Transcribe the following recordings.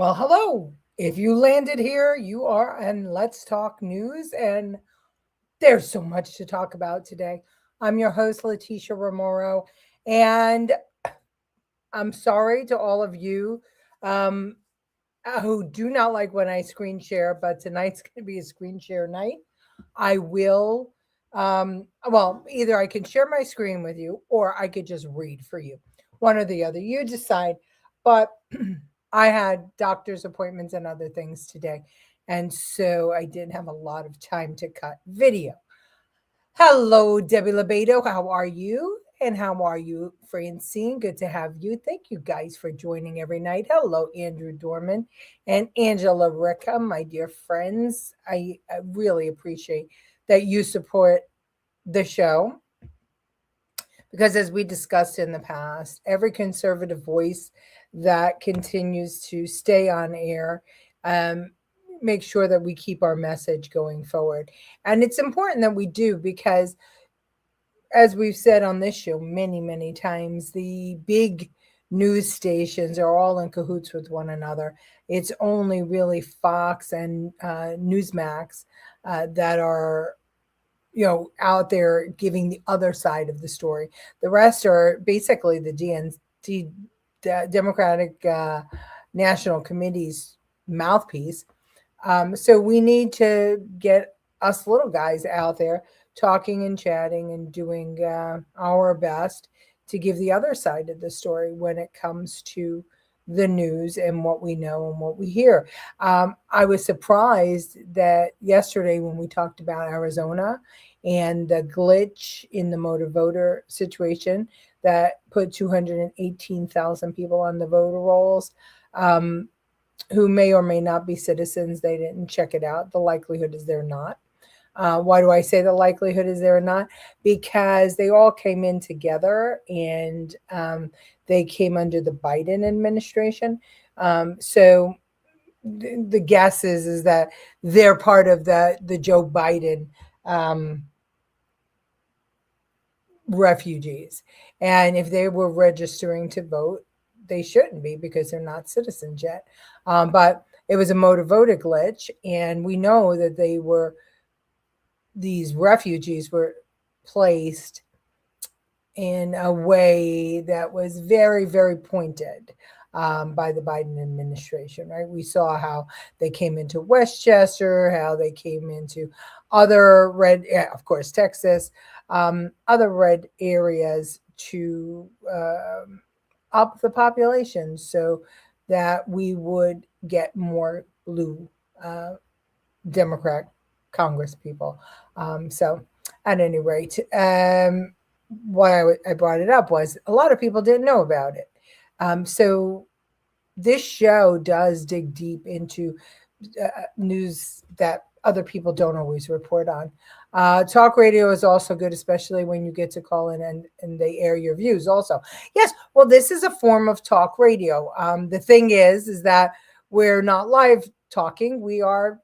Well, hello. If you landed here, you are on Let's Talk News, and there's so much to talk about today. I'm your host, Leticia Remauro, and I'm sorry to all of you um, who do not like when I screen share, but tonight's going to be a screen share night. I will, well, either I can share my screen with you or I could just read for you. One or the other. You decide. But I had doctor's appointments and other things today. And so I didn't have a lot of time to cut video. Hello, Debbie Lebedo. How are you? And how are you, Francine? Good to have you. Thank you guys for joining every night. Hello, Andrew Dorman and Angela Ricca, my dear friends. I really appreciate that you support the show because, as we discussed in the past, every conservative voice that continues to stay on air um, make sure that we keep our message going forward. And it's important that we do because, as we've said on this show many, many times, the big news stations are all in cahoots with one another. It's only really Fox and Newsmax that are out there giving the other side of the story. The rest are basically the Democratic National Committee's mouthpiece. So we need to get us little guys out there talking and chatting and doing our best to give the other side of the story when it comes to the news and what we know and what we hear. I was surprised that yesterday when we talked about Arizona and the glitch in the motor voter situation that put 218,000 people on the voter rolls. Who may or may not be citizens. They didn't check it out. The likelihood is they're not. Why do I say the likelihood is they're not? Because they all came in together and they came under the Biden administration. So the guess is that they're part of the Joe Biden refugees. And if they were registering to vote, they shouldn't be because they're not citizens yet. But it was a motor voter glitch, and we know that these refugees were placed in a way that was very, very pointed by the Biden administration, right? We saw how they came into Westchester, how they came into other red, of course, Texas, other red areas to up the population so that we would get more blue Democrat Congress people. So, at any rate, why I brought it up was a lot of people didn't know about it. So, this show does dig deep into news that other people don't always report on. Talk radio is also good, especially when you get to call in and they air your views also. Yes, well, this is a form of talk radio. The thing is that we're not live talking. We are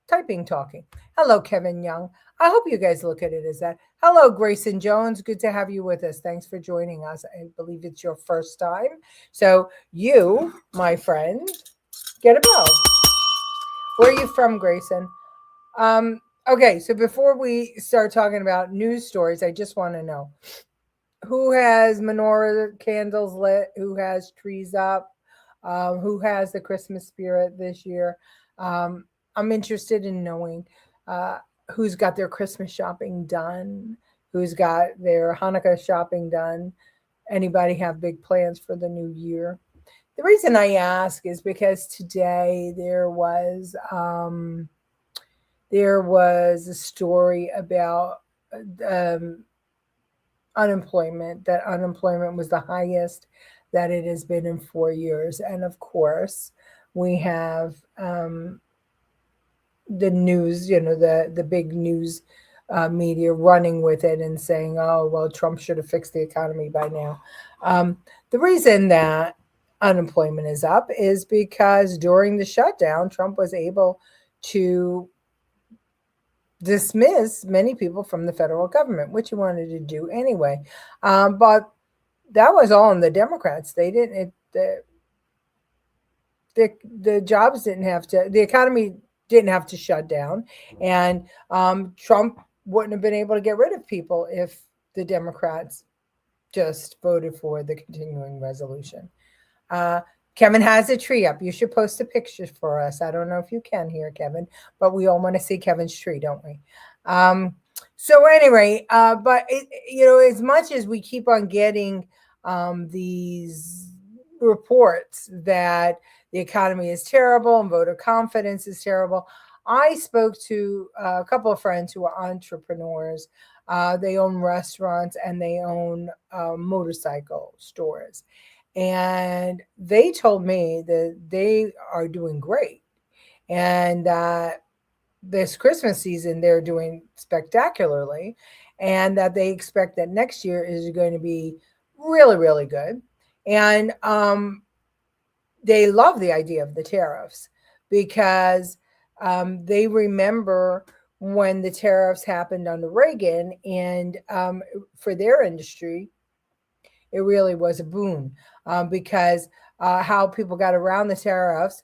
typing talking. Hello, Kevin Young. I hope you guys look at it as that. Hello, Grayson Jones. Good to have you with us. Thanks for joining us. I believe it's your first time. So you, my friend, get a bell. Where are you from, Grayson? Okay, so before we start talking about news stories, I just want to know who has menorah candles lit, who has trees up, who has the Christmas spirit this year. I'm interested in knowing who's got their Christmas shopping done, who's got their Hanukkah shopping done. Anybody have big plans for the new year? The reason I ask is because today there was a story about um, unemployment, that unemployment was the highest that it has been in 4 years. And of course, we have the news, the big news media running with it and saying, oh, well, Trump should have fixed the economy by now. The reason that unemployment is up is because during the shutdown, Trump was able to dismiss many people from the federal government, which he wanted to do anyway. But that was all on the Democrats. They didn't. the jobs didn't have to, the economy didn't have to shut down, and Trump wouldn't have been able to get rid of people if the Democrats just voted for the continuing resolution. Kevin has a tree up. You should post a picture for us. I don't know if you can here, Kevin, but we all want to see Kevin's tree, don't we? So anyway, but as much as we keep on getting these reports that the economy is terrible and voter confidence is terrible, I spoke to a couple of friends who are entrepreneurs. They own restaurants and they own motorcycle stores. And they told me that they are doing great. And this Christmas season, they're doing spectacularly. And that they expect that next year is going to be really, really good. And they love the idea of the tariffs because they remember when the tariffs happened under Reagan, and for their industry, it really was a boon because how people got around the tariffs.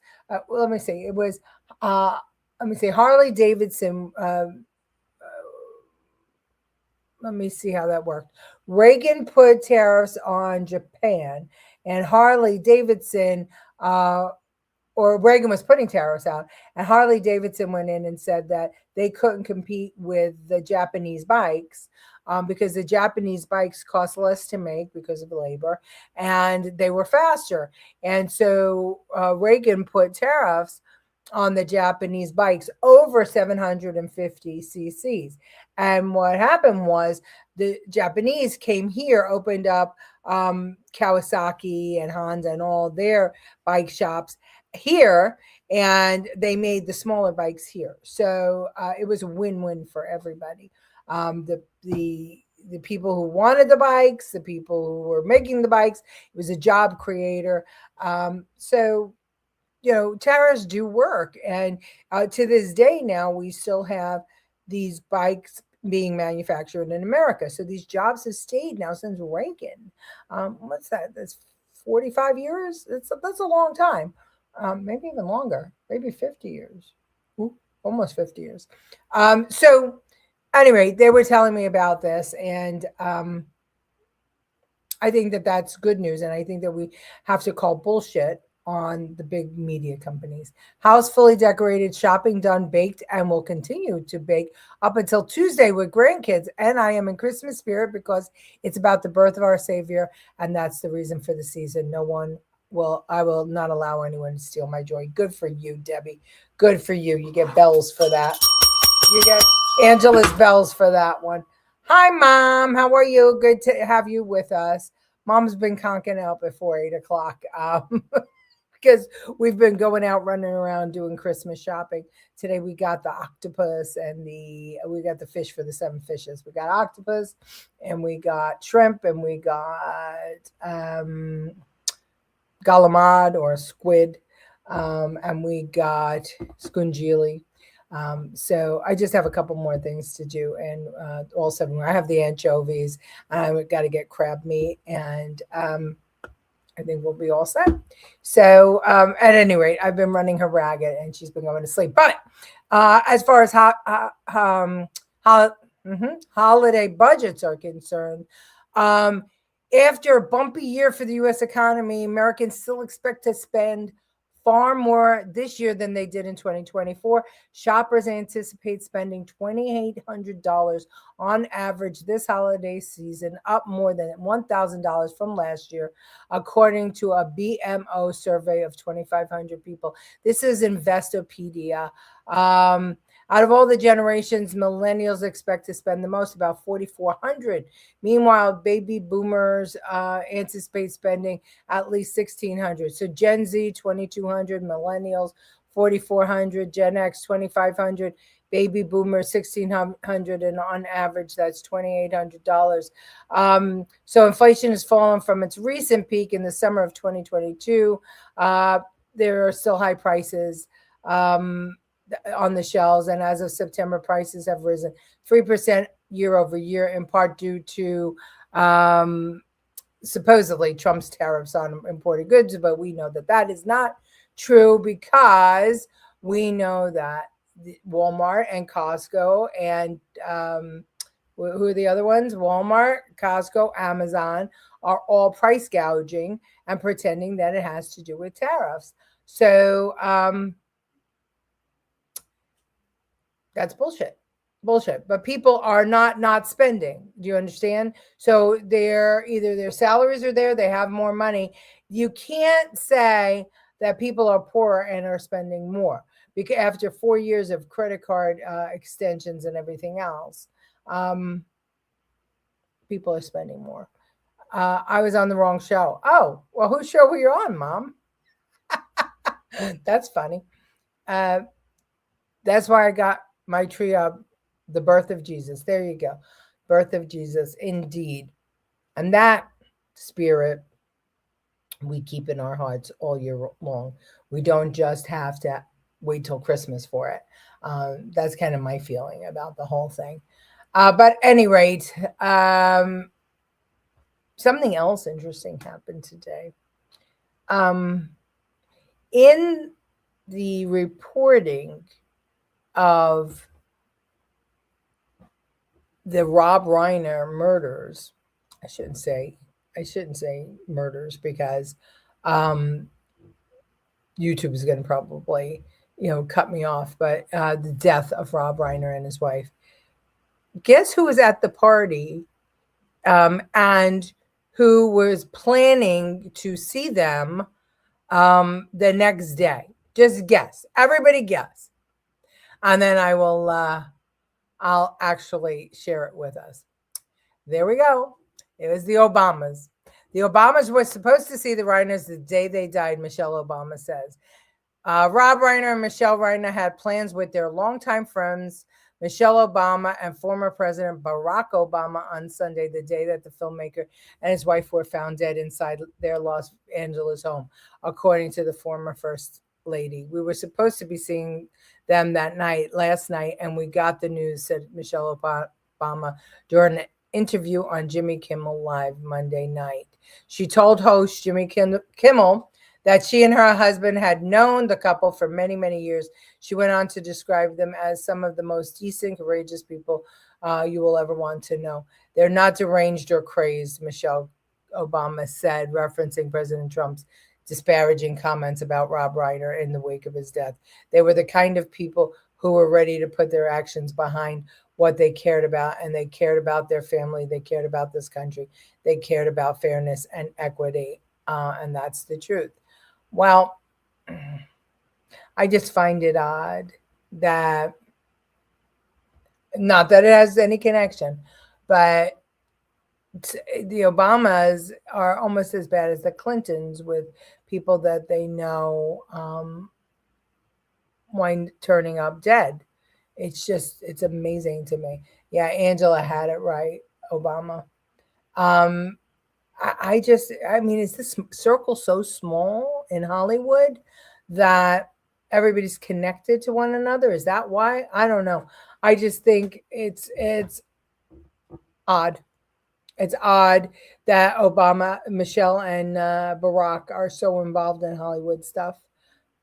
Let me see. It was, let me see, Harley Davidson. Let me see how that worked. Reagan put tariffs on Japan, and Harley Davidson, or Reagan was putting tariffs out, and Harley Davidson went in and said that they couldn't compete with the Japanese bikes because the Japanese bikes cost less to make because of labor, and they were faster. And so Reagan put tariffs on the Japanese bikes over 750 cc's. And what happened was the Japanese came here, opened up Kawasaki and Honda and all their bike shops here, and they made the smaller bikes here. So it was a win-win for everybody. The people who wanted the bikes, the people who were making the bikes, it was a job creator. So tariffs do work. And to this day now, we still have these bikes being manufactured in America. So these jobs have stayed now since Reagan. What's that? That's 45 years? That's a long time. Maybe even longer, maybe 50 years. Ooh, almost 50 years. So anyway, they were telling me about this, and I think that that's good news. And I think that we have to call bullshit on the big media companies. House fully decorated, shopping done, baked, and will continue to bake up until Tuesday with grandkids. And I am in Christmas spirit because it's about the birth of our Savior, and that's the reason for the season. I will not allow anyone to steal my joy. Good for you, Debbie. Good for you. You get bells for that. You get Angela's bells for that one. Hi, Mom. How are you? Good to have you with us. Mom's been conking out before 8 o'clock. Because we've been going out running around doing Christmas shopping. Today we got the octopus and we got the fish for the 7 fishes. We got octopus and we got shrimp and we got galamad or squid, and we got scungili. So I just have a couple more things to do, and all 7 more. I have the anchovies, and I got to get crab meat, and I think we'll be all set. So at any rate, I've been running her ragged and she's been going to sleep. But as far as holiday budgets are concerned, after a bumpy year for the U.S. economy, Americans still expect to spend far more this year than they did in 2024. Shoppers anticipate spending $2,800 on average this holiday season, up more than $1,000 from last year, according to a BMO survey of 2,500 people. This is Investopedia. Out of all the generations, millennials expect to spend the most, about $4,400. Meanwhile, baby boomers anticipate spending at least $1,600. So Gen Z, $2,200, millennials, $4,400, Gen X, $2,500, baby boomers, $1,600, and on average, that's $2,800. So inflation has fallen from its recent peak in the summer of 2022. There are still high prices on the shelves, and as of September, prices have risen 3% year over year, in part due to supposedly Trump's tariffs on imported goods, but we know that that is not True, because we know that Walmart and Costco and who are the other ones? Walmart, Costco, Amazon are all price gouging and pretending that it has to do with tariffs. So that's bullshit. Bullshit. But people are not spending. Do you understand? So they're either their salaries are there, they have more money. You can't say that people are poor and are spending more because after 4 years of credit card extensions and everything else, um, people are spending more. I was on the wrong show. Oh, well, whose show were you on, Mom? That's funny. Uh, that's why I got my tree up, the birth of Jesus. There you go. Birth of Jesus, indeed. And that spirit we keep in our hearts all year long. We don't just have to wait till Christmas for it. That's kind of my feeling about the whole thing. But at any rate, something else interesting happened today. Um, in the reporting of the Rob Reiner murders, I shouldn't say murders because um, YouTube is going to probably cut me off. But the death of Rob Reiner and his wife. Guess who was at the party and who was planning to see them the next day? Just guess. Everybody guess. And then I'll actually share it with us. There we go. It was the Obamas. The Obamas were supposed to see the Reiners the day they died, Michelle Obama says. Rob Reiner and Michelle Reiner had plans with their longtime friends, Michelle Obama and former President Barack Obama, on Sunday, the day that the filmmaker and his wife were found dead inside their Los Angeles home, according to the former First Lady. We were supposed to be seeing them last night, and we got the news, said Michelle Obama during an interview on Jimmy Kimmel Live Monday night. She told host Jimmy Kimmel that she and her husband had known the couple for many, many years. She went on to describe them as some of the most decent, courageous people you will ever want to know. They're not deranged or crazed, Michelle Obama said, referencing President Trump's disparaging comments about Rob Reiner in the wake of his death. They were the kind of people who were ready to put their actions behind what they cared about, and they cared about their family. They cared about this country. They cared about fairness and equity, and that's the truth. Well, I just find it odd that, not that it has any connection, but the Obamas are almost as bad as the Clintons with people that they know wind turning up dead. It's amazing to me. Yeah, Angela had it right, Obama. Um, I mean, is this circle so small in Hollywood that everybody's connected to one another? Is that why? I don't know. I just think it's odd. It's odd that Obama, Michelle, and Barack are so involved in Hollywood stuff.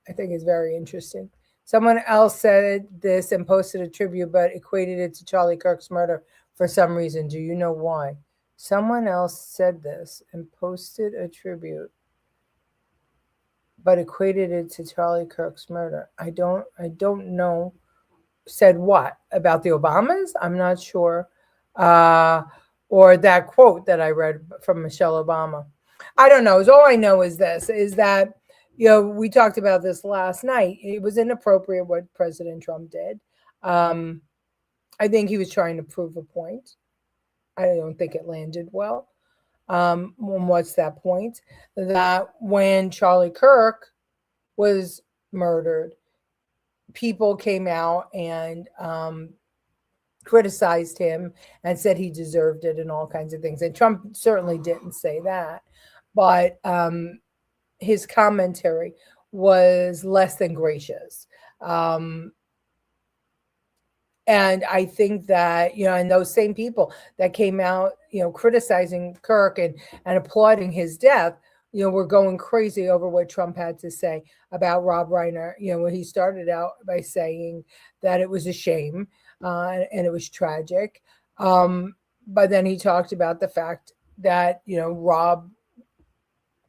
I think it's very interesting. Someone else said this and posted a tribute, but equated it to Charlie Kirk's murder for some reason. Do you know why? Someone else said this and posted a tribute, but equated it to Charlie Kirk's murder. I don't know. Said what about the Obamas? I'm not sure. Or that quote that I read from Michelle Obama. I don't know. All I know is this: is that we talked about this last night. It was inappropriate what President Trump did. I think he was trying to prove a point. I don't think it landed well. What's that point? That when Charlie Kirk was murdered, people came out and criticized him and said he deserved it and all kinds of things. And Trump certainly didn't say that, but his commentary was less than gracious. And I think that, and those same people that came out, criticizing Kirk and applauding his death we're going crazy over what Trump had to say about Rob Reiner. When he started out by saying that it was a shame and it was tragic. But then he talked about the fact that, Rob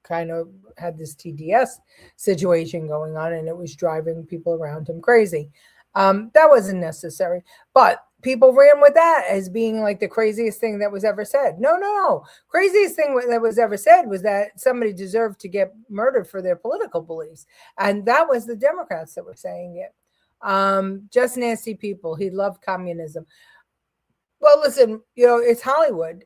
kind of had this TDS situation going on and it was driving people around him crazy. That wasn't necessary. But people ran with that as being like the craziest thing that was ever said. No, no, no. Craziest thing that was ever said was that somebody deserved to get murdered for their political beliefs. And that was the Democrats that were saying it. Just nasty people. He loved communism. Well, listen, it's Hollywood.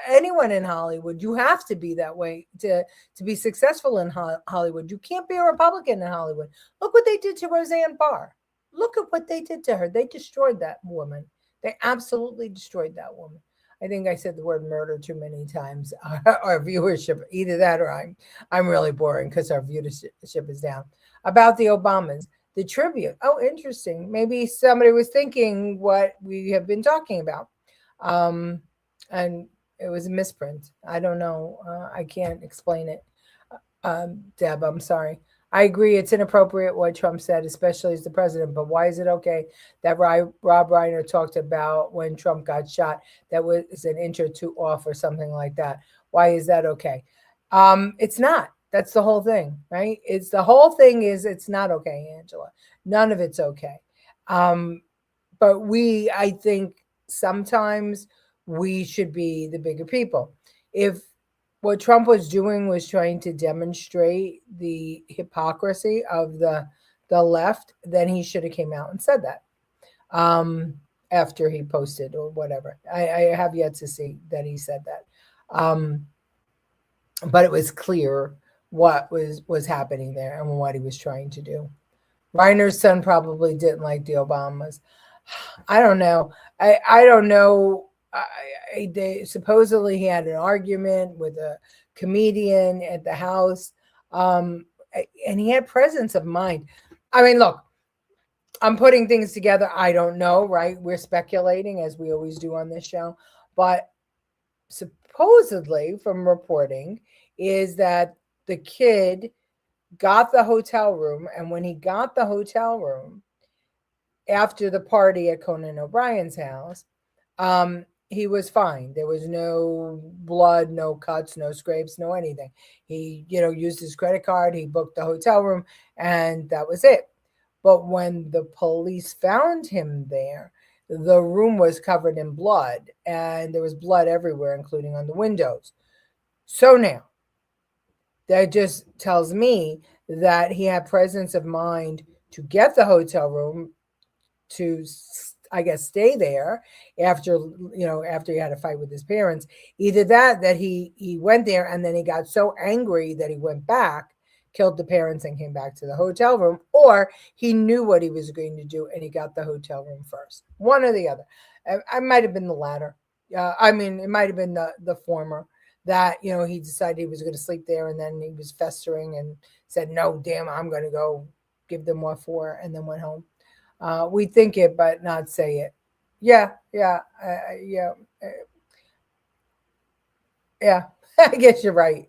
Anyone in Hollywood, you have to be that way to be successful in Hollywood. You can't be a Republican in Hollywood. Look what they did to Roseanne Barr. Look at what they did to her. They destroyed that woman. They absolutely destroyed that woman. I think I said the word murder too many times. Our viewership, either that or I'm really boring because our viewership is down. About the Obamas. The tribute. Oh, interesting. Maybe somebody was thinking what we have been talking about. And it was a misprint. I don't know. I can't explain it. Deb, I'm sorry. I agree it's inappropriate what Trump said, especially as the president, but why is it okay that Rob Reiner talked about when Trump got shot that was an inch or two off or something like that? Why is that okay? It's not. That's the whole thing, right? It's the whole thing is it's not okay, Angela. None of it's okay. But I think sometimes we should be the bigger people. If what Trump was doing was trying to demonstrate the hypocrisy of the left, then he should have came out and said that after he posted or whatever. I have yet to see that he said that. But it was clear what was happening there and what he was trying to do. Reiner's son probably didn't like the Obamas. I don't know. I don't know. Supposedly he had an argument with a comedian at the house, and he had presence of mind. I mean, look, I'm putting things together. I don't know, right? We're speculating as we always do on this show, but supposedly from reporting is that the kid got the hotel room, and when he got the hotel room after the party at Conan O'Brien's house, he was fine. There was no blood, no cuts, no scrapes, no anything. He, used his credit card, he booked the hotel room, and that was it. But when the police found him there, the room was covered in blood, and there was blood everywhere, including on the windows. So now, that just tells me that he had presence of mind to get the hotel room, to, I guess, stay there after he had a fight with his parents. Either that he went there and then he got so angry that he went back, killed the parents and came back to the hotel room, or he knew what he was going to do and he got the hotel room first. One or the other. I might have been the latter. It might have been the former, that he decided he was going to sleep there and then he was festering and said, no, damn, I'm going to go give them what for, and then went home. We think it, but not say it. Yeah. I guess you're right.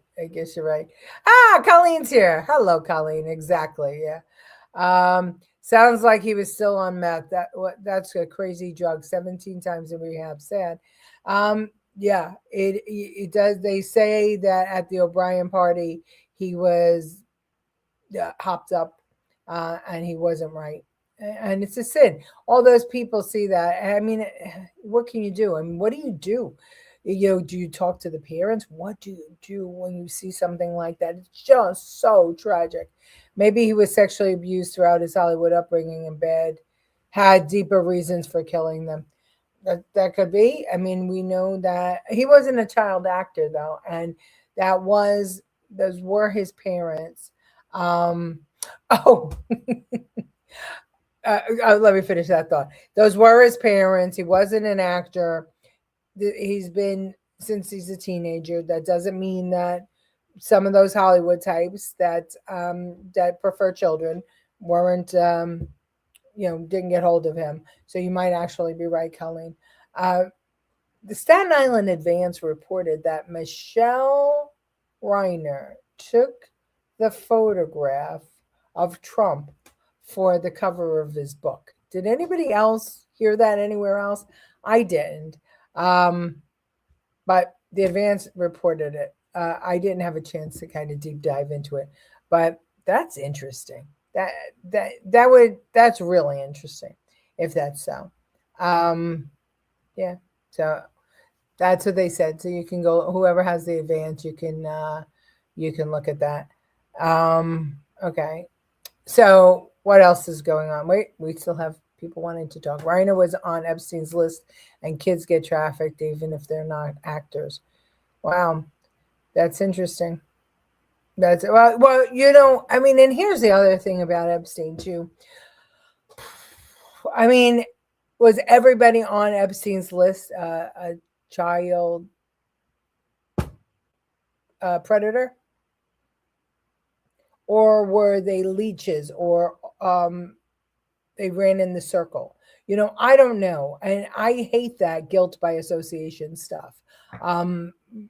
Colleen's here. Hello, Colleen. Exactly. Yeah. Sounds like he was still on meth. That's a crazy drug. 17 times in rehab. Sad. Yeah, it does. They say that at the O'Brien party, he was hopped up and he wasn't right. And it's a sin. All those people see that. I mean, what can you do? I mean, what do you do? Do you talk to the parents? What do you do when you see something like that? It's just so tragic. Maybe he was sexually abused throughout his Hollywood upbringing in bed, had deeper reasons for killing them. That could be. I mean, we know that he wasn't a child actor though, and those were his parents. Oh, let me finish that thought. Those were his parents. He wasn't an actor. He's been since he's a teenager. That doesn't mean that some of those Hollywood types that prefer children weren't. Didn't get hold of him. So you might actually be right, Colleen. The Staten Island Advance reported that Michelle Reiner took the photograph of Trump for the cover of his book. Did anybody else hear that anywhere else? I didn't. Um, but the Advance reported it. I didn't have a chance to kind of deep dive into it, but that's interesting. That's really interesting if that's so. Um, yeah. So that's what they said. So you can go. Whoever has the Advance, you can look at that. Okay. So what else is going on? Wait, we still have people wanting to talk. Reiner was on Epstein's list, and kids get trafficked even if they're not actors. Wow, that's interesting. That's well, I mean, and here's the other thing about Epstein too. I mean, was everybody on Epstein's list a child predator, or were they leeches, or they ran in the circle? I don't know, and I hate that guilt by association stuff.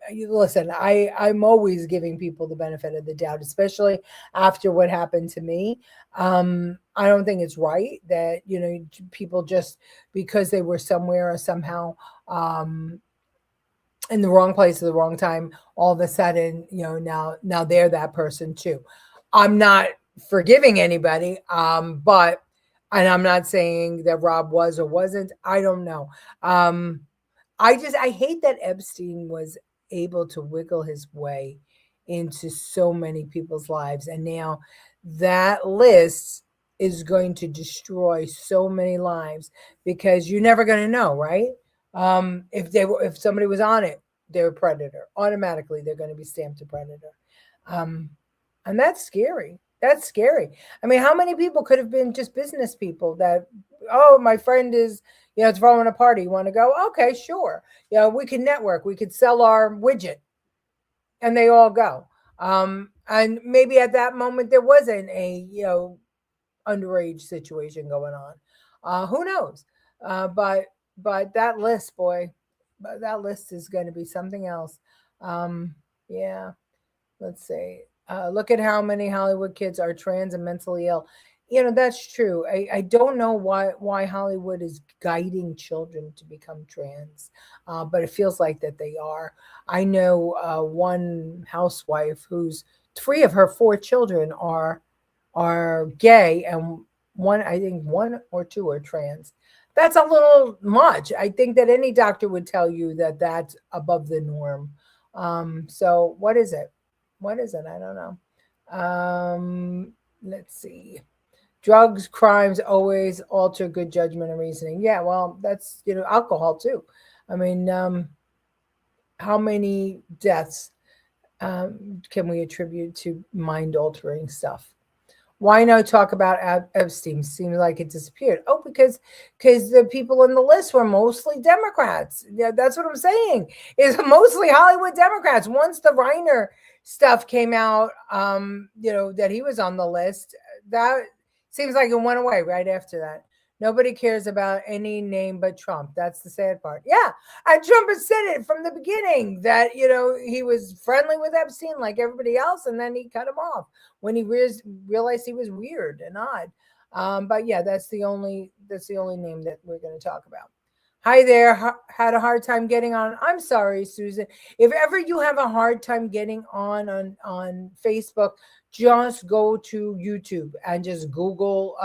Listen, I'm always giving people the benefit of the doubt, especially after what happened to me. I don't think it's right that people just because they were somewhere or somehow in the wrong place at the wrong time, all of a sudden, now they're that person too. I'm not forgiving anybody, but and I'm not saying that Rob was or wasn't. I don't know. Um, I hate that Epstein was able to wiggle his way into so many people's lives, and now that list is going to destroy so many lives because you're never going to know, right? If somebody was on it, they're a predator. Automatically, they're going to be stamped a predator, um, and that's scary. That's scary. I mean, how many people could have been just business people that, oh, my friend is, throwing a party. You want to go? Okay, sure. We can network. We could sell our widget, and they all go. And maybe at that moment there wasn't a underage situation going on. Who knows? But that list, boy, that list is going to be something else. Yeah. Let's see. Look at how many Hollywood kids are trans and mentally ill. That's true. I don't know why Hollywood is guiding children to become trans, but it feels like that they are. I know one housewife whose three of her four children are gay, and I think one or two are trans. That's a little much. I think that any doctor would tell you that that's above the norm. So what is it? What is it? I don't know. Let's see. Drugs, crimes always alter good judgment and reasoning. Yeah, well, that's alcohol too. I mean, how many deaths can we attribute to mind altering stuff? Why no talk about Epstein? Seems like it disappeared. Oh, because the people on the list were mostly Democrats. Yeah, that's what I'm saying. Is mostly Hollywood Democrats. Once the Reiner stuff came out, that he was on the list, that seems like it went away right after that. Nobody cares about any name but Trump. That's the sad part. Yeah, and Trump has said it from the beginning that he was friendly with Epstein like everybody else, and then he cut him off when he realized he was weird and odd. But yeah, that's the only name that we're going to talk about. Hi there. Had a hard time getting on. I'm sorry, Susan. If ever you have a hard time getting on Facebook, just go to YouTube and just Google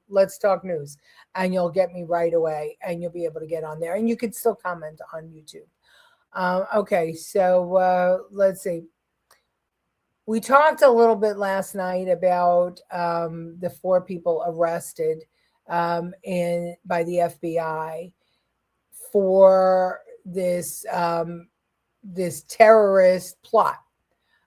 Let's Talk News, and you'll get me right away, and you'll be able to get on there, and you can still comment on YouTube. Okay, so let's see. We talked a little bit last night about the four people arrested by the FBI for this terrorist plot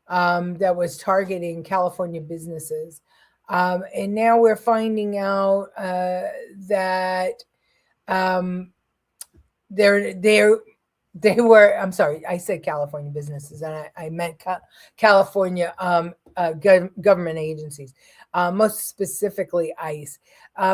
that was targeting California businesses, and now we're finding out that um, they're they were, I'm sorry, I said California businesses, and I meant California government agencies, most specifically ICE.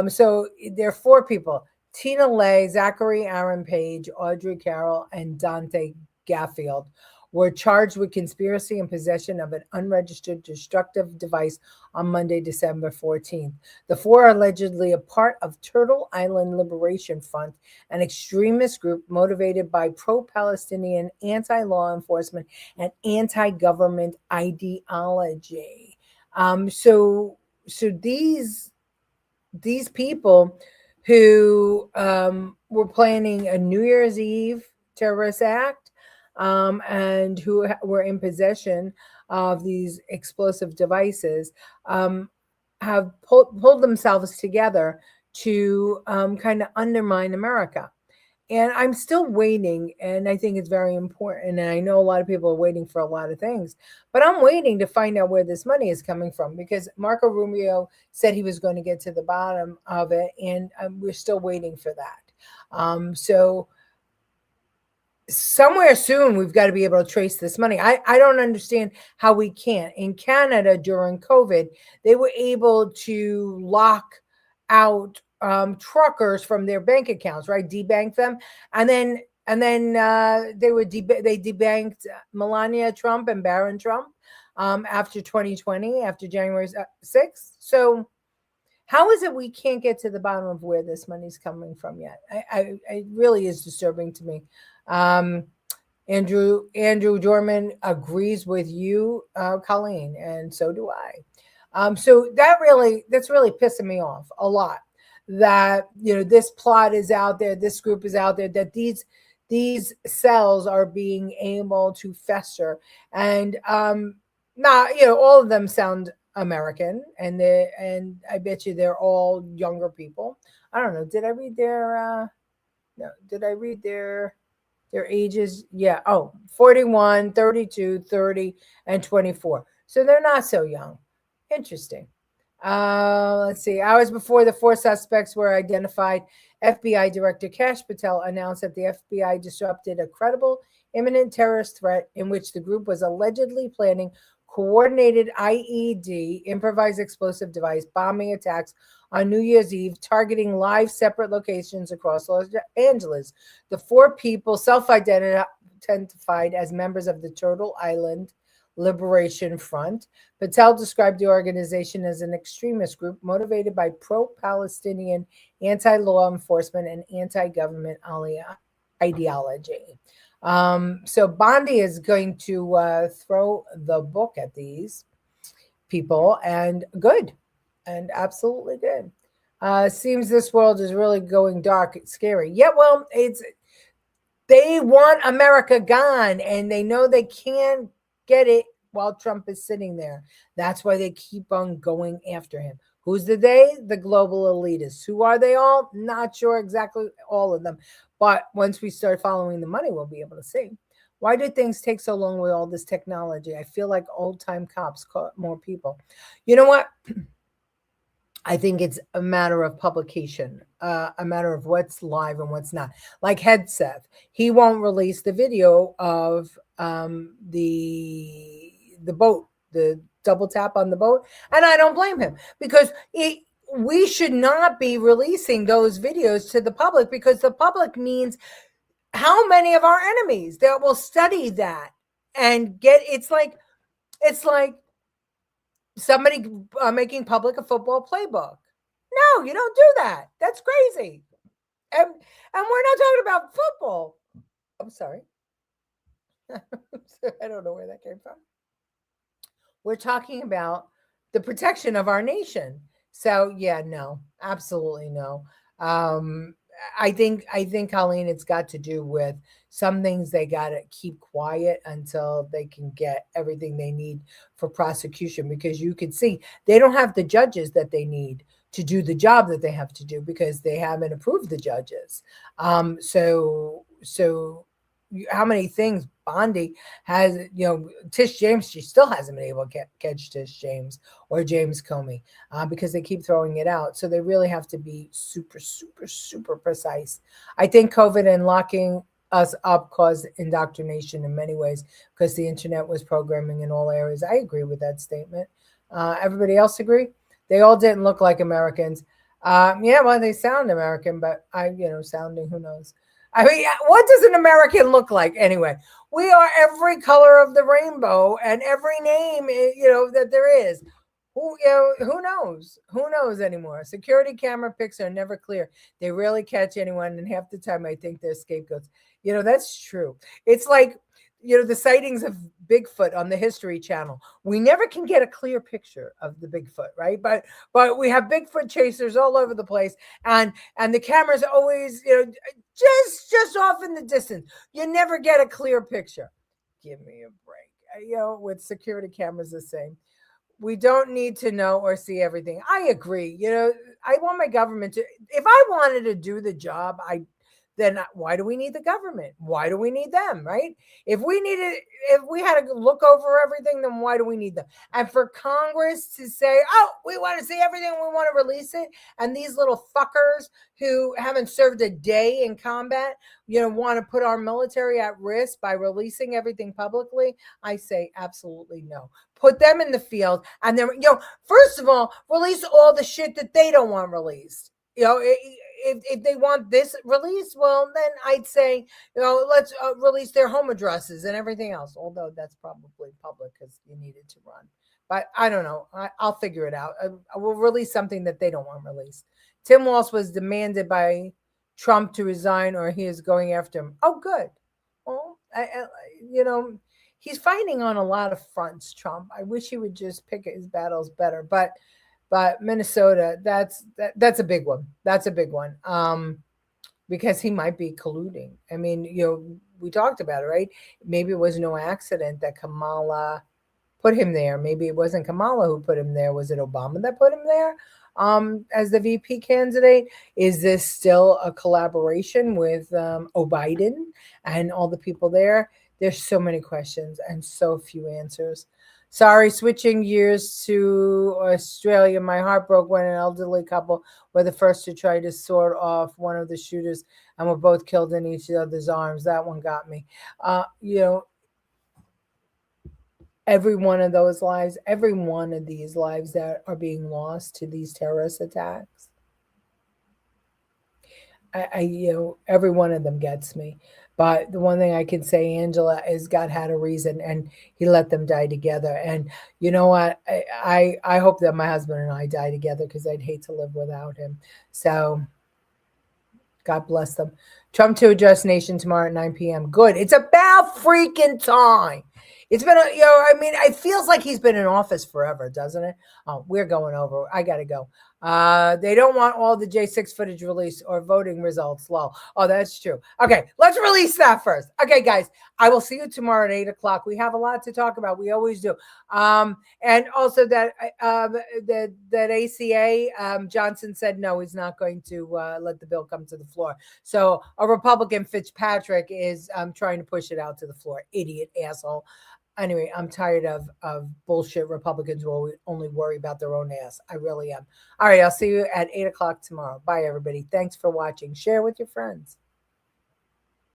So there are four people: Tina Lay, Zachary Aaron Page, Audrey Carroll, and Dante Gaffield, were charged with conspiracy and possession of an unregistered destructive device on Monday, December 14th. The four are allegedly a part of Turtle Island Liberation Front, an extremist group motivated by pro-Palestinian anti-law enforcement and anti-government ideology. So these people who were planning a New Year's Eve terrorist act, and who were in possession of these explosive devices, have pulled themselves together to kind of undermine America. And I'm still waiting, and I think it's very important. And I know a lot of people are waiting for a lot of things, but I'm waiting to find out where this money is coming from, because Marco Rubio said he was going to get to the bottom of it, and we're still waiting for that. So somewhere soon we've got to be able to trace this money. I don't understand how we can't. In Canada during COVID, they were able to lock out truckers from their bank accounts, right? Debank them, and then they debanked Melania Trump and Barron Trump after 2020, after January 6th. So how is it we can't get to the bottom of where this money's coming from yet? It really is disturbing to me. Andrew Dorman agrees with you, Colleen, and so do I. So that's really pissing me off a lot. That this plot is out there, this group is out there, that these cells are being able to fester, and all of them sound American, and I bet you they're all younger people. I don't know. Did I read their their ages? Yeah. Oh, 41, 32, 30, and 24. So they're not so young. Interesting. Let's see. Hours before the four suspects were identified, FBI Director Kash Patel announced that the FBI disrupted a credible imminent terrorist threat in which the group was allegedly planning coordinated IED, improvised explosive device, bombing attacks on New Year's Eve, targeting live separate locations across Los Angeles. The four people self-identified as members of the Turtle Island Liberation Front. Patel described the organization as an extremist group motivated by pro-Palestinian anti-law enforcement and anti-government ideology. So Bondi is going to throw the book at these people, and good, and absolutely good. Seems this world is really going dark. It's scary. Yeah, well, they want America gone, and they know they can't get it while Trump is sitting there. That's why they keep on going after him. Who's the they? The global elitists. Who are they all? Not sure exactly, all of them. But once we start following the money, we'll be able to see. Why did things take so long with all this technology? I feel like old-time cops caught more people. You know what? I think it's a matter of publication, a matter of what's live and what's not. Like Hedseth, he won't release the video of the boat, the double tap on the boat, and I don't blame him, because we should not be releasing those videos to the public, because the public means how many of our enemies that will study that and get. It's like somebody making public a football playbook. No, you don't do that. That's crazy. And we're not talking about football. I'm sorry. I don't know where that came from. We're talking about the protection of our nation. So yeah, no, absolutely no. I think, Colleen, it's got to do with some things they got to keep quiet until they can get everything they need for prosecution, because you can see they don't have the judges that they need to do the job that they have to do, because they haven't approved the judges. So how many things Bondi has, Tish James, she still hasn't been able to catch Tish James or James Comey, because they keep throwing it out. So they really have to be super, super, super precise. I think COVID and locking us up caused indoctrination in many ways, because the internet was programming in all areas. I agree with that statement. Everybody else agree? They all didn't look like Americans. Yeah, well, they sound American, but sounding, who knows? I mean, what does an American look like anyway? We are every color of the rainbow and every name, that there is. Who knows? Who knows anymore? Security camera pics are never clear. They rarely catch anyone, and half the time I think they're scapegoats. That's true. It's like, the sightings of Bigfoot on the History Channel. We never can get a clear picture of the Bigfoot, right? But we have Bigfoot chasers all over the place, and the cameras always, just off in the distance. You never get a clear picture. Give me a break. With security cameras the same. We don't need to know or see everything. I agree. I want my government to, if I wanted to do the job, then why do we need the government? Why do we need them, right? If we had to look over everything, then why do we need them? And for Congress to say, oh, we want to see everything, we want to release it, and these little fuckers who haven't served a day in combat, want to put our military at risk by releasing everything publicly, I say absolutely no. Put them in the field, and then, first of all, release all the shit that they don't want released. If they want this released, well, then I'd say, let's release their home addresses and everything else. Although that's probably public because you need it to run. But I don't know. I'll figure it out. I will release something that they don't want released. Tim Walz was demanded by Trump to resign, or he is going after him. Oh, good. Well, he's fighting on a lot of fronts, Trump. I wish he would just pick his battles better. But Minnesota, that's a big one. That's a big one. Because he might be colluding. I mean, we talked about it, right? Maybe it was no accident that Kamala put him there. Maybe it wasn't Kamala who put him there. Was it Obama that put him there as the VP candidate? Is this still a collaboration with Biden and all the people there? There's so many questions and so few answers. Sorry, switching gears to Australia. My heart broke when an elderly couple were the first to try to sort off one of the shooters and were both killed in each other's arms. That one got me. Every one of those lives, every one of these lives that are being lost to these terrorist attacks, every one of them gets me. But the one thing I can say, Angela, is God had a reason, and He let them die together. And you know what? I hope that my husband and I die together because I'd hate to live without him. So God bless them. Trump to address nation tomorrow at 9 p.m. Good. It's about freaking time. It's been, it feels like he's been in office forever, doesn't it? Oh, we're going over. I got to go. They don't want all the J6 footage released or voting results. Lol. Oh, that's true. Okay, let's release that first. Okay, guys, I will see you tomorrow at 8 o'clock. We have a lot to talk about. We always do. And also that ACA, Johnson said no, he's not going to let the bill come to the floor. So a Republican, Fitzpatrick, is trying to push it out to the floor. Idiot, asshole. Anyway, I'm tired of bullshit Republicans who only worry about their own ass. I really am. All right, I'll see you at 8 o'clock tomorrow. Bye, everybody. Thanks for watching. Share with your friends.